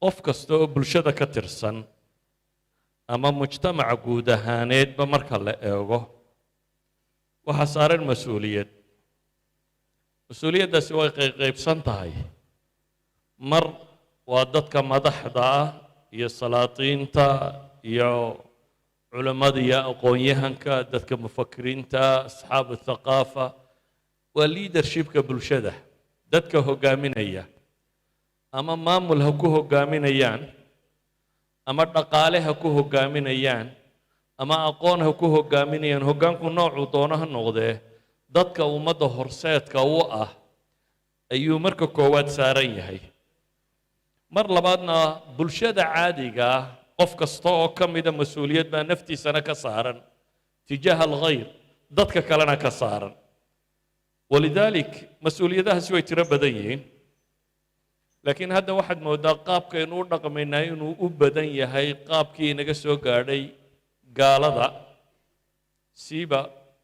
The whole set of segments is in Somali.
qof kasta oo bulshada ka tirsan ama mujtamaca guud ahaaneedba marka la eego waxaa saaran mas-uuliyaddaasi way qaybsan tahay mar waa dadka madaxda ah iyo salaatiinta iyo culammada iyo aqoon-yahanka dadka mufakiriinta asxaabu thaqaafa waa leadershipka bulshada dadka hoggaaminaya ama maamul ha ku hoggaaminayaan ama dhaqaale ha ku hoggaaminayaan ama aqoon ha ku hoggaaminayaan hoggaanku noocuu doono ha noqdee dadka ummadda horseedka u ah ayuu marka koowaad saaran yahay mar labaadna bulshada caadiga ah qof kasta oo ka mida mas-uuliyad baa naftiisana ka saaran tijaaha alkhayr dadka kalena ka saaran walidaalik mas-uuliyadahaasi way tiro badan yihiin laakiin hadda waxaad moodaa qaabkaynu u dhaqmaynaa inuu u badan yahay qaabkii inaga soo gaadhay gaalada siiba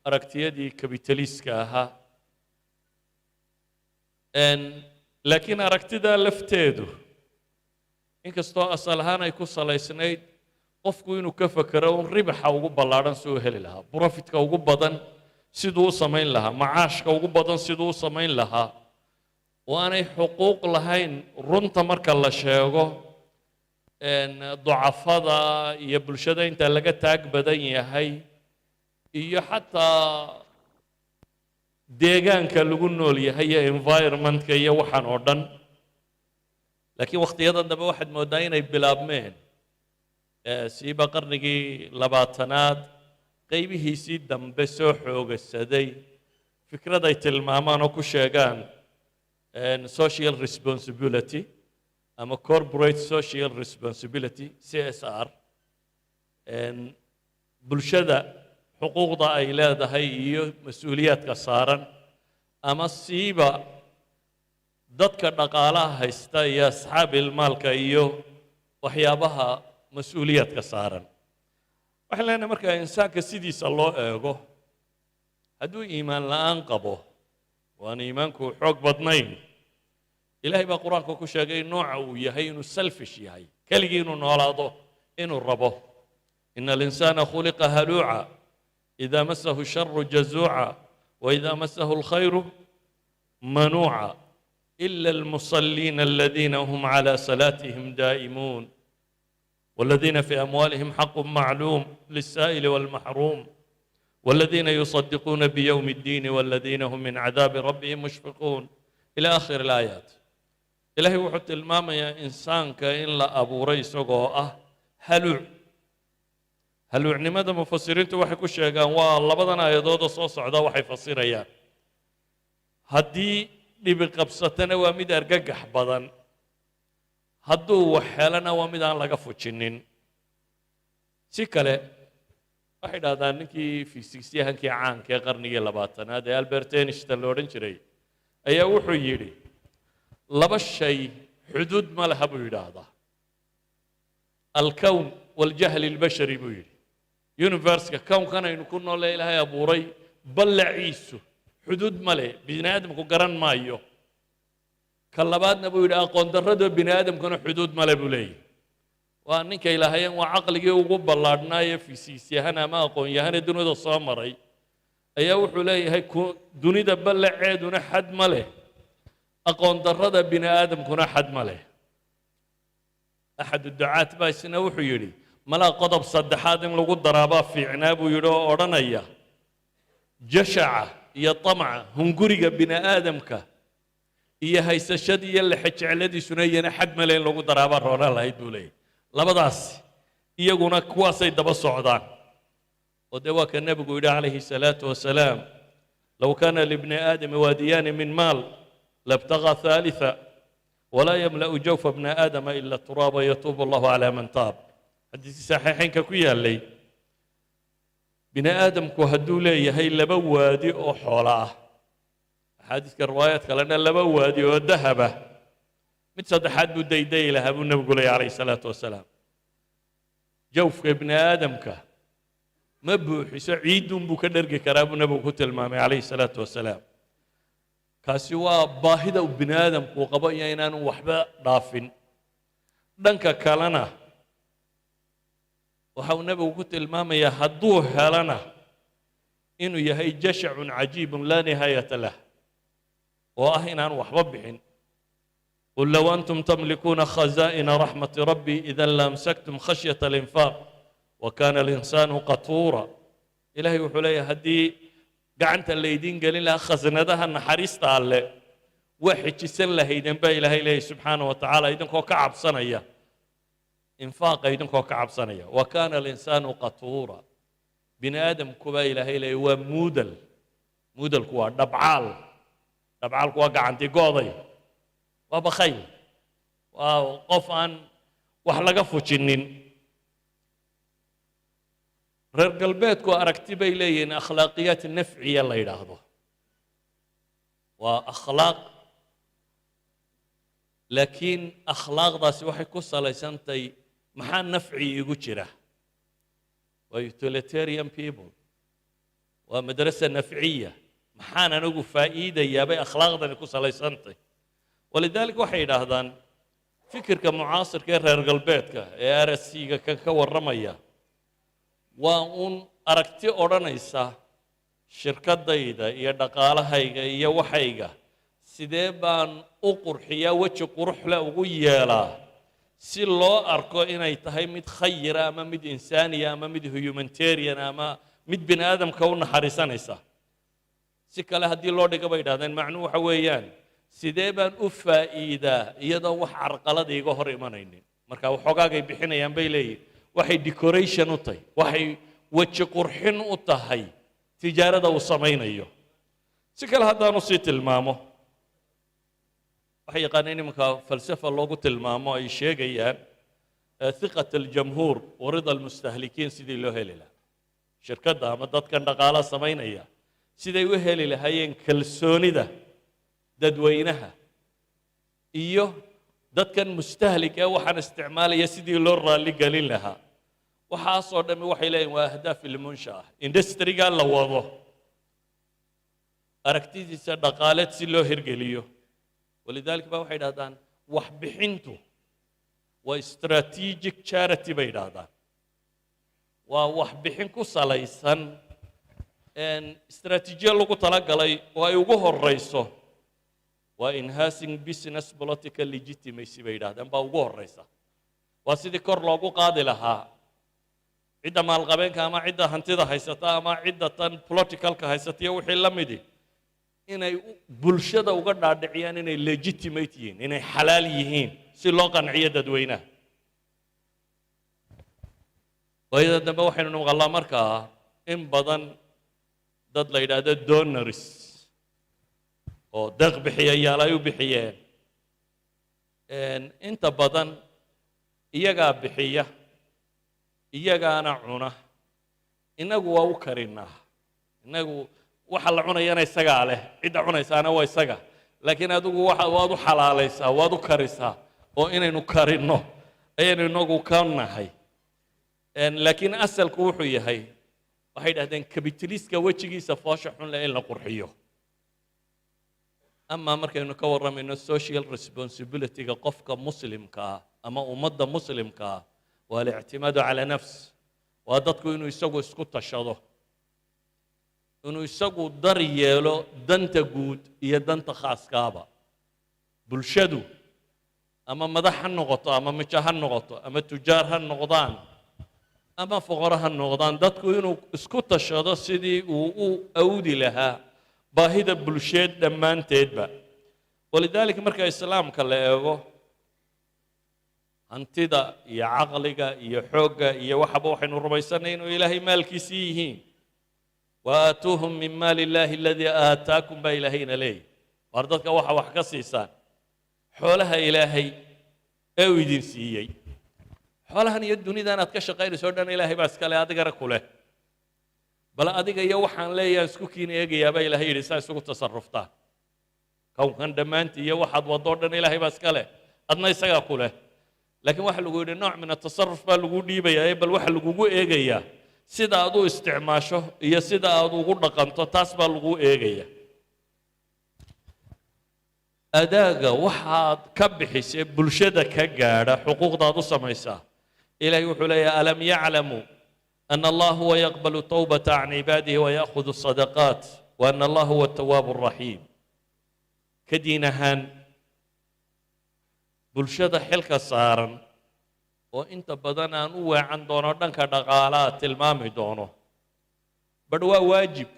aragtiyadii kabitaliiska ahaa laakiin aragtidaa lafteedu inkastoo asal ahaan ay ku salaysnayd qofku inuu ka fekero un ribaxa ugu ballaadhan si uu heli lahaa profitka ugu badan siduu u samayn lahaa macaashka ugu badan siduu u samayn lahaa oo aanay xuquuq lahayn runta marka la sheego ducafada iyo bulshada inta laga taag badan yahay iyo xataa deegaanka lagu nool yahay iyo environmentka iyo waxaan oo dhan laakiin wakhtiyadan dambe waxaad mooddaa inay bilaabmeen siiba qarnigii labaatanaad qaybihiisii dambe soo xoogasaday fikrad ay tilmaamaan oo ku sheegaan social responsibility ama corporate social responsibility CSR bulshada xuquuqda ay leedahay iyo mas-uuliyaadka saaran ama siiba dadka dhaqaalaha haysta iyo asxaabil maalka iyo waxyaabaha mas-uuliyaadka saaran waxaan leenahay marka insaanka sidiisa loo eego hadduu iimaan la'aan qabo waana iimaanku xoog badnayn ilaahay baa qur-aanka ku sheegay nooca uu yahay inuu selfish yahay keligii inuu noolaado inuu rabo ina alinsaana khuliqa haluuca idaa masahu sharu jazuuca waidaa masahu alkhayru manuuca ila almusaliina aladiina hum cala salaatihim daa'imuun والذين في أموالهم حق معلوم للسائل والمحروم والذين يصدقون بيوم الدين والذين هم من عذاب ربهم مشفقون إلى آخر الآيات إلهي وحط الماما يا إنسان كإن لا أبو ريس وقوة هلوع لماذا مفسرين توحي كل شيء قال والله بدنا يدود صوص عدا وحي فصير أيام هدي اللي بقبصتنا ومد أرقح بدن hadduu wax helana waa mid aan laga fujinin si kale waxay dhahdaan ninkii fiisiksyahankii caanka ee qarnigii labaatanaad ee albert einstein la odhan jiray ayaa wuxuu yidhi laba shay xuduud ma laha buu yidhaahdaa alkown waljahli albashari buu yidhi universka kownkan aynu ku noolee ilaahay abuuray ballaciisu xuduud ma leh bini aadamku garan maayo كلاباتنا بيقول أقون درده بني آدم كانوا حدود ما لبولي وأنك إلى هاي وعقلي وقب بلادنا في سيهنا ما أقون يهنا دون هذا الصامري أيوه حلي هاي دوني دبلع عيدون حد ماله أقون درده بني آدم كنا حد ماله أحد الدعاة باسنا وحيري ملا قضب صد حادم لو قد ضربا في عناب ويرو أورانيا جشعة يا طمع هنقرق بني آدم كه iyo haysashadii iyo la xijceladiisuna iyana xad male in lagu daraaba roona lahayd buu leeyahay labadaas iyaguna kuwaasay daba socdaan oo dee waa ka nebigu yidhi calayhi salaatu wasalaam low kaana libni aadami waadiyaani min maal labtagaa haalitha walaa yamla'u jawfa bna aadama ila turaaba yatuubu allahu calaa man taab xadiiskii saxiixaynka ku yaallay bini aadamku hadduu leeyahay laba waadi oo xoola ah حادث الروايات كلنا لبا وادي وذهبه مت صدحات بو ديدي لها ابو النبي عليه الصلاه والسلام جوف ابن ادم كه مبوح سعيد بو كدرغ كراب النبي كتلمامي عليه الصلاه والسلام كاسوا باهده ابن ادم وقبا ينان وحبا ضافن dhanka kalena waxa uu nebigu ku tilmaamayaa hadduu helana inuu yahay jashacun cajiibun laa nihaayata lah oo ah inaan waxba bixin قل لو أنتم تملكون خزائن رحمة ربي إذا لامسكتم خشية الإنفاق وكان الإنسان قتورا إلهي وحليه هدي قعنت الليدين قال لها خزندها النحريست على واحد جسن له يدن با إلهي سبحانه وتعالى يدن كو كعب صنية إنفاق يدن كو كعب صنية وكان الإنسان قتورا بني آدم كوبا إلهي ومودل مودل كوا دبعال كوا قعنتي قاضي وبخيل وقفا وحلقة فوتشنين reer galbeedku aragti bay leeyihiin akhlaaqiyaat nafciya la yidhaahdo waa akhlaaq laakiin akhlaaqdaasi waxay ku salaysantahay maxaa nafci igu jira waa utilitarian people waa madrasa nafciya maxaan anigu faa'iidayaa bay akhlaaqdani ku salaysantahay walidaalika waxay yidhaahdaan fikirka mucaasirka ee reer galbeedka ee RSC-ga ka warramaya waa uun aragti odhanaysa shirkadayda iyo dhaqaalahayga iyo waxayga sidee baan u qurxiyaa weji quruxle ugu yeelaa si loo arko inay tahay mid khayira ama mid insaaniya ama mid humanitarian ama mid bini aadamka u naxariisanaysa si kale haddii loo dhigo bay yidhahdeen macnuhu waxa weeyaan sidee baan u faa'iidaa iyadoo wax carqalada iga hor imanaynin marka waxoogaagay bixinayaan bay leeyihin waxay decoration u tahay waxay weji qurxin u tahay tijaarada uu samaynayo si kale haddaanu sii tilmaamo waxay yaqaaneen iminka falsafa loogu tilmaamo ay sheegayaan thiqat aljamhuur warida almustahlikiin sidii loo heli lahaa shirkadda ama dadkan dhaqaala samaynaya siday u heli lahaayeen kalsoonida dadweynaha iyo dadkan mustahlik ee waxaan isticmaalaya sidii loo raalli gelin lahaa waxaasoo dhammi waxay leeyihin waa ahdaaf ilmunshaa industriga la wado aragtidiisa dhaqaaleed si loo hirgeliyo walidaalika baa waxay yidhahdaan waxbixintu waa strategic charity bay yidhahdaan waa waxbixin ku salaysan istaraatiijiya lagu talagalay oo ay ugu horrayso waa enhancing business political legitimacy bay yidhahdeen baa ugu horraysa waa sidii kor loogu qaadi lahaa cidda maalqabeenka ama cidda hantida haysata ama cidda tan politicalka haysataiyo wixii la midi inay bulshada uga dhaadhiciyaan inay legitimate yihiin inay xalaal yihiin si loo qanciyo dadweynaha waayada dambe waxaynu maqalnaa markaa in badan dad la yidhaahdo donors oo deeq bixiyayaal ay u bixiyeen inta badan iyagaa bixiya iyagaana cuna inagu waa u karinaa inagu waxa la cunayana isagaa leh cidda cunaysaana waa isaga laakiin adigu waad u xalaalaysaa waad u karisaa oo inaynu karinno ayaynu inagu ka nahay laakiin asalku wuxuu yahay waxay dhahdeen kabitaliska wejigiisa foosha xun leh in la qurxiyo ama markaynu ka warramayno social responsibility-ga qofka muslimka ah ama ummadda muslimka ah waa alictimaadu calaa nafs waa dadku inuu isagu isku tashado inuu isagu dar yeelo danta guud iyo danta khaaskaaba bulshadu ama madax ha noqoto ama mijo ha noqoto ama tujaar ha noqdaan ama fuqaro ha noqdaan dadku inuu isku tashado sidii uu u awdi lahaa baahida bulsheed dhammaanteedba walidaalika marka islaamka la eego hantida iyo caqliga iyo xoogga iyo waxaba waxaynu rumaysanay inuu ilaahay maalkiisii yihiin waaatuuhum min maali illaahi aladii aataakum baa ilaahayna leeyahy waar dadka waxa wax ka siisaan xoolaha ilaahay ee uu idin siiyey xoolahan iyo dunida inaad ka shaqaynayso o dhan ilaahay baa iskale adigana ku leh bal adiga iyo waxaan leeyahay isku kiin eegayaa baa ilaahay yidhi saa isugu tasarruftaan kownkan dhammaantii iyo waxaad waddo o dhan ilaahay baa iska leh adna isagaa ku leh laakiin waxa lagu yidhi nooc min atasarruf baa lagu dhiibayaa bal waxa lagugu eegayaa sida aad u isticmaasho iyo sida aad ugu dhaqanto taas baa lagu eegaya adaaga waxaad ka bixisay bulshada ka gaadha xuquuqdaad u samaysaa ilaahay wuxuu leeyahay alam yaclamuu ana allah huwa yaqbalu tawbata can cibaadihi waya'khudu sadaqaat wa ana allah huwa atawaabu araxiim ka diin ahaan bulshada xilka saaran oo inta badan aan u weecan doono dhanka dhaqaalaha tilmaami doono badh waa waajib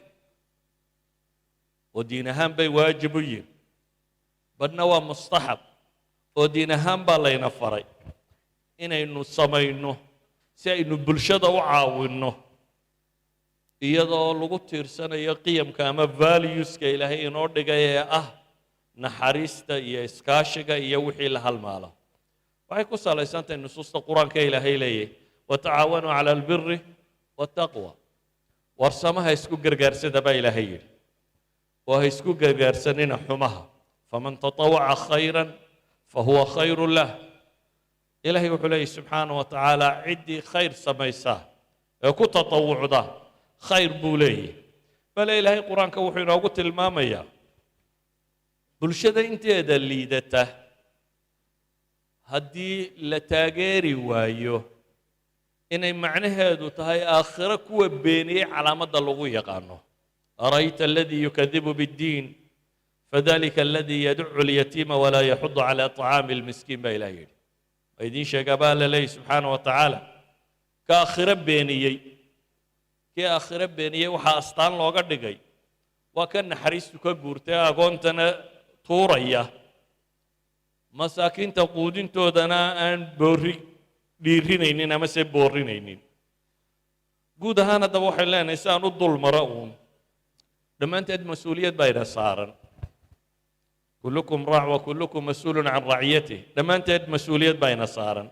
oo diin ahaan bay waajib u yihin badhna waa mustaxab oo diin ahaan baa layna faray inaynu samayno si aynu bulshada u caawinno iyadoo lagu tiirsanayo qiyamka ama valueska ilaahay inoo dhigay ee ah naxariista iyo iskaashiga iyo wixii la halmaalo waxay ku salaysantahay nusuusta qur-aanka ilaahay leeyahay watacaawanuu cala albiri waataqwa warsamaha isku gargaarsada baa ilaahay yidhi oo ha isku gargaarsanina xumaha faman tatawaca khayran fahuwa khayru lah ilaahay wuxuu leeyahy subxaana wa tacaala ciddii khayr samaysaa ee ku tatawucda khayr buu leeyahy bale ilaahay qur-aanka wuxuu inoogu tilmaamayaa bulshada inteeda liidata haddii la taageeri waayo inay macnaheedu tahay aakhiro kuwa beeniyey calaamadda lagu yaqaano arayta aladii yukadibu biddiin fadalika aladii yaducu lyatiima walaa yaxudu calaa طacaami lmiskiin baa ilaah yidhi waa idiin sheegaa baa la leeyahy subxaana wa tacaala ka aakhiro beeniyey kii aakhiro beeniyey waxaa astaan looga dhigay waa ka naxariistu ka guurtay agoontana tuuraya masaakiinta quudintoodana aan dhiirinaynin ama se boorinaynin guud ahaan haddaba waxay leenahay si aan u dul maro uun dhammaanteed mas-uuliyad baa ina saaran kullukum raac wa kullukum mas-uulun can raciyatih dhammaanteed mas-uuliyad baa ina saaran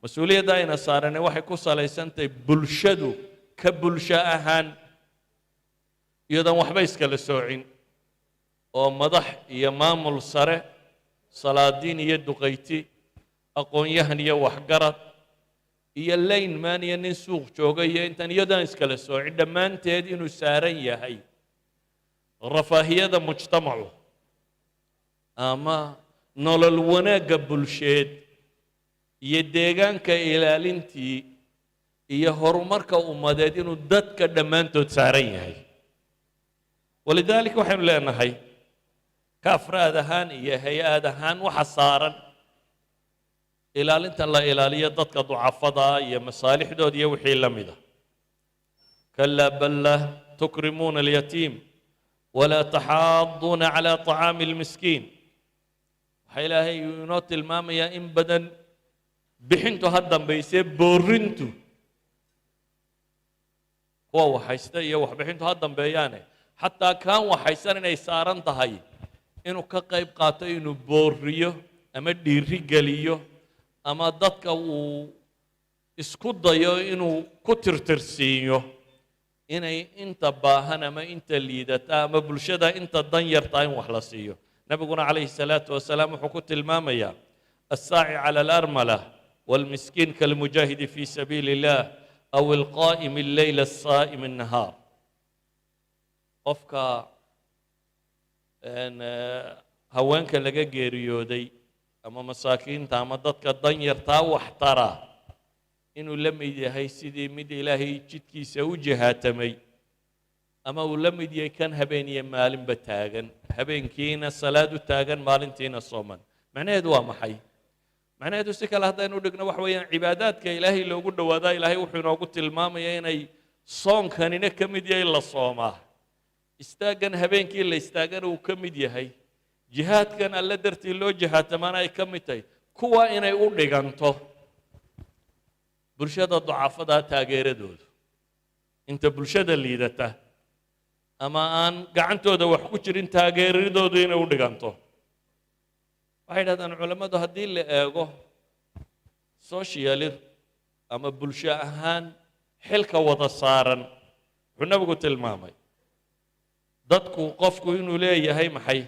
mas-uuliyadda ayna saarane waxay ku salaysantahay bulshadu ka bulsho ahaan iyadoon waxba iskala soocin oo madax iyo maamul sare salaadiin iyo duqayti aqoon-yahan iyo waxgarad iyo laynman iyo nin suuq jooga iyo intaan iyadoon iskala soocin dhammaanteed inuu saaran yahay rafaahiyada mujtamacu ama nolol wanaagga bulsheed iyo deegaanka ilaalintii iyo horumarka ummadeed inuu dadka dhammaantood saaran yahay walidaalika waxaynu leenahay ka afraad ahaan iyo hay-ad ahaan waxa saaran ilaalinta la ilaaliyo dadka ducafada iyo masaalixdooda iyo wixii la mida kalaa bal laa tukrimuuna alyatiim walaa taxaaduuna calaa طacaami اlmiskiin waxaa ilaahay inoo tilmaamayaa in badan bixintu ha dambaysee boorintu kuwa waxhaysta iyo waxbixintu ha dambeeyaane xataa kaan waxhaysan inay saaran tahay inuu ka qayb qaato inuu booriyo ama dhiiri geliyo ama dadka uu isku dayo inuu ku tirtirsiiyo inay inta baahan ama inta liidata ama bulshada inta dan yartaa in wax la siiyo nabiguna calayhi salaatu wasalaam wuxuu ku tilmaamayaa assaaci cala alarmala والمسكين كالمجاهد في سبيل الله أو القائم الليل الصائم النهار qofka haweenka laga geeriyooday ama masaakiinta ama dadka danyartaa wax tara inuu la mid yahay sidii mid ilaahay jidkiisa u jihaatamay ama uu la mid yahay kan habeen iyo maalinba taagan habeenkiina salaad u taagan maalintiina sooman macnaheedu waa maxay macnaheedu si kale haddaynu dhigno waxa weeyaan cibaadaadka ilaahay loogu dhowaadaa ilaahay wuxuu inoogu tilmaamayaa inay soonkanina ka mid yahay la soomaa istaaggan habeenkii la istaagana uu ka mid yahay jihaadkan alle dartii loo jihaatamaana ay ka mid tahay kuwa inay u dhiganto bulshada ducafada taageeradoodu inta bulshada liidata ama aan gacantooda wax ku jirin taageeradoodu inay u dhiganto waxay dhahdaan culammadu haddii la eego sociali ama bulsho ahaan xilka wada saaran wuxuu nabigu tilmaamay dadku qofku inuu leeyahay maxay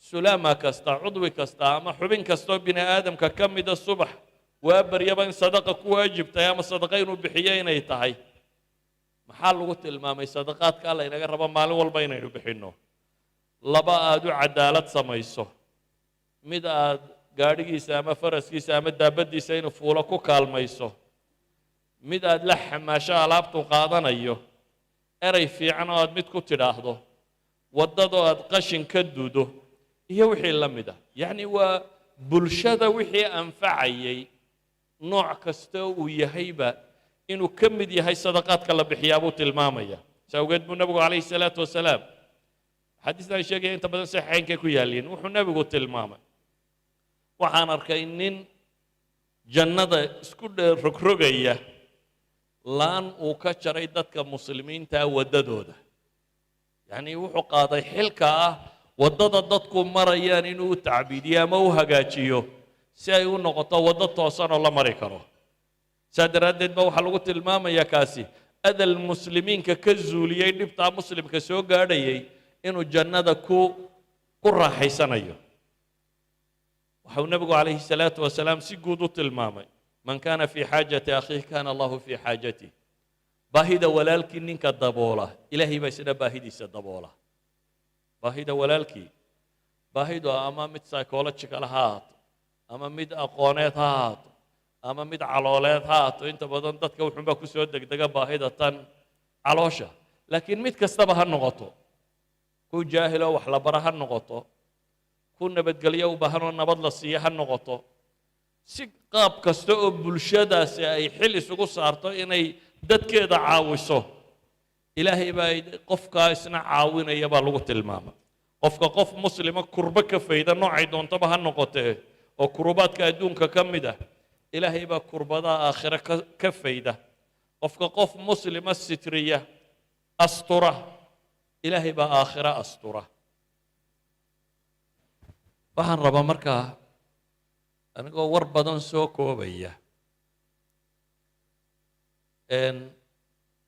sulaama kasta cudwi kasta ama xubin kastoo bini aadamka ka mida subax waa baryaba in sadaqa ku waajibtahay ama sadaqa inuu bixiyo inay tahay maxaa lagu tilmaamay sadaqaadka alla inaga rabo maalin walba inaynu bixinno laba aad u cadaalad samayso mid aad gaadhigiisa ama faraskiisa ama daabaddiisa inuu fuulo ku kaalmayso mid aad la xamaasho alaabtu qaadanayo eray fiican oo aad mid ku tidhaahdo waddadoo aad qashin ka duudo iyo wixii la mid ah yacni waa bulshada wixii anfacayay nooc kasta uu yahayba inuu ka mid yahay sadaqaadka la bixiyaa buu tilmaamaya sawgeed buu nabigu calayhi salaatu wasalaam xadiistan sheegaya inta badan saxiixaynkay ku yaalliin wuxuu nabigu tilmaamay waxaan arkay nin jannada isku rogrogaya laan uu ka jaray dadka muslimiinta waddadooda yacni wuxuu qaaday xilka ah waddada dadku marayaan inuu u tacbiidiyo ama u hagaajiyo si ay u noqoto waddo toosan oo la mari karo saa daraaddeed ba waxaa lagu tilmaamayaa kaasi adal muslimiinka ka zuuliyey dhibtaa muslimka soo gaadhayay inuu jannada ku raaxaysanayo waxau nabigu calayhi salaatu wasalaam si guud u tilmaamay man kaana fii xaajati akhiih kaana allahu fii xaajatih baahida walaalkii ninka daboola ilaahay baa isna baahidiisa daboola baahida walaalkii baahidu ama mid psychological ha ahaato ama mid aqooneed ha ahaato ama mid calooleed ha ahaato inta badan dadka wuxuunbaa ku soo degdega baahida tan caloosha laakiin mid kastaba ha noqoto ku jaahiloo wax la bara ha noqoto ku nabadgelyo u baahan oo nabad la siiya ha noqoto si qaab kasta oo bulshadaasi ay xil isugu saarto inay dadkeeda caawiso ilaahay baa qofkaa isna caawinaya baa lagu tilmaama qofka qof muslima kurbo ka fayda noocay doontaba ha noqotee oo kurubaadka adduunka ka mid ah ilaahay baa kurbadaha aakhire ka fayda qofka qof muslima sitriya astura ilaahay baa aakhire astura waxaan rabaa markaa anigoo war badan soo koobaya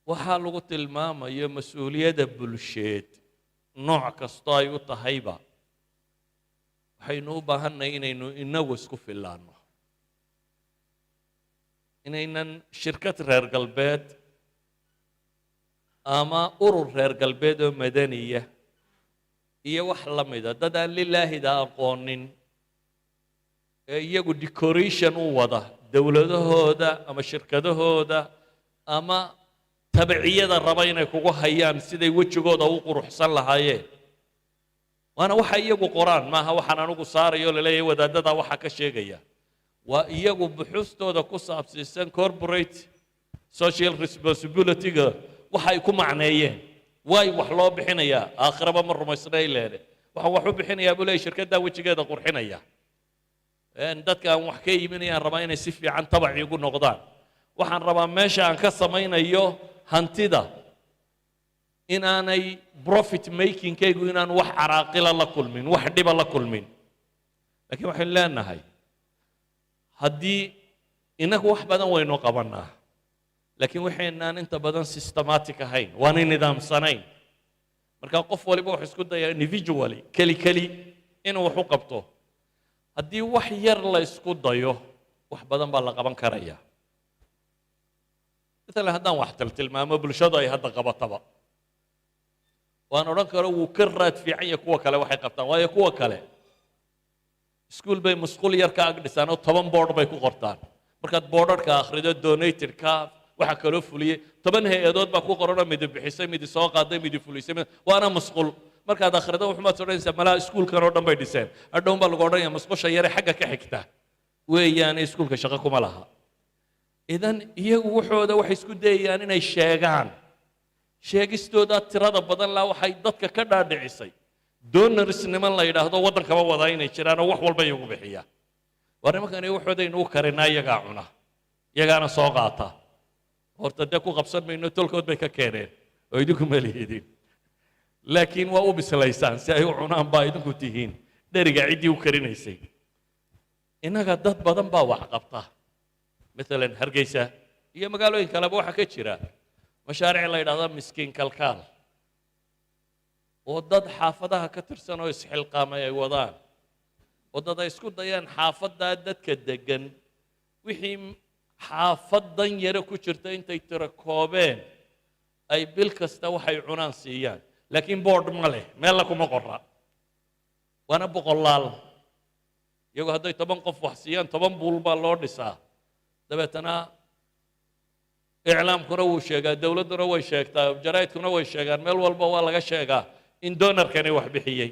waxaa lagu tilmaamayo mas-uuliyadda bulsheed nooc kastoo ay u tahayba waxaynu u baahannahay inaynu inagu isku fillaanno inaynan shirkad reer galbeed ama urur reer galbeed oo madaniya iyo wax la mida dad aan lilaahida aqoonin ee iyagu decoration u wada dowladahooda ama shirkadahooda ama tabciyada raba inay kugu hayaan siday wejigooda u quruxsan lahaayeen waana waxa iyagu qoraan maaha waxaan anugu saarayo laleeyahay wadaadada waxa ka sheegaya waa iyagu buxuustooda ku saabsiisan corporate social responsibility-ga waxa ay ku macneeyeen waay wax loo bixinayaa aakhiraba ma rumaysnay leede waxaan wax u bixinayaa buu leeyahay shirkaddaa wejigeeda qurxinaya dadka aan wax ka iibinayaan rabaa inay si fiican tabaci ugu noqdaan waxaan rabaa meesha aan ka samaynayo hantida inaanay profit makingkaygu inaan wax caraaqila la kulmin wax dhiba la kulmin laakiin waxaynu leenahay haddii inagu wax badan waynu qabannaa laakiin waxaynaan inta badan systematic ahayn waanay nidaamsanayn marka qof waliba wuxuu isku dayaa individually keli inuu wax u qabto haddii wax yar la isku dayo wax badan baa la qaban karaya مثلا هذا واحد التلمامه بالشدة هذا قبطبة وأنا رانكر وكرت في عين كوا كلا واحد قبطان ويا كوا كلا سكول بي مسكول يركع لسانه طبعا بورد بيكو قرطان مركز بوردر كأخرجت دونيتر كاف وحكلوا فليه طبعا هي أدوات بكو قرنا ميد بحسي ميد ساق قادة ميد فليسي وأنا مسكول مركز أخرجت وحمد سورين سملا سكول كانوا دم بيدسين أدوم بالقرن يا مسكول شيء حاجة كحكته ويعني سكول كشقكم لها إذن iyagu wuxooda waxay isku dayayaan inay sheegaan sheegistooda tirada badan la waxay dadka ka dhaadhicisay doonarisnimo la yiraahdo wadankaba wada inay jiraan wax walba iyagu bixiya warnimankani wuxooda inuu karinaa iyaga cuna iyagana soo qaata horta dad ku qabsan mayno tolkood bay ka keeneen oo idinku maleeyeen laakiin waa u bislaysaan si ay u cunaan baa idinku tihiin dheriga cidii u karinaysay inaga dad badan baa wax qabta مثلا هرجيسة هي مقالوا إن كلام واحد كتيرة مشاريع الله يرضى مسكين كالكال وضد حافظها كتر سنة يسحل قامة يوضان وضد يسكت ضيان حافظ داد كدجن وحيم حافظ ضن يركو شرتين تيتركوبين أي بالكستا وحي عنان سيان لكن بورد ماله ما لكم قرة waana boqolaal iyagoo hadday 10 qof wax siiyaan 10 buul baa loo dhisaa dabeetana iclaamkuna wuu sheegaa dowladduna way sheegtaa jaraa'idkuna way sheegaan meel walba waa laga sheegaa in doonarkani wax bixiyey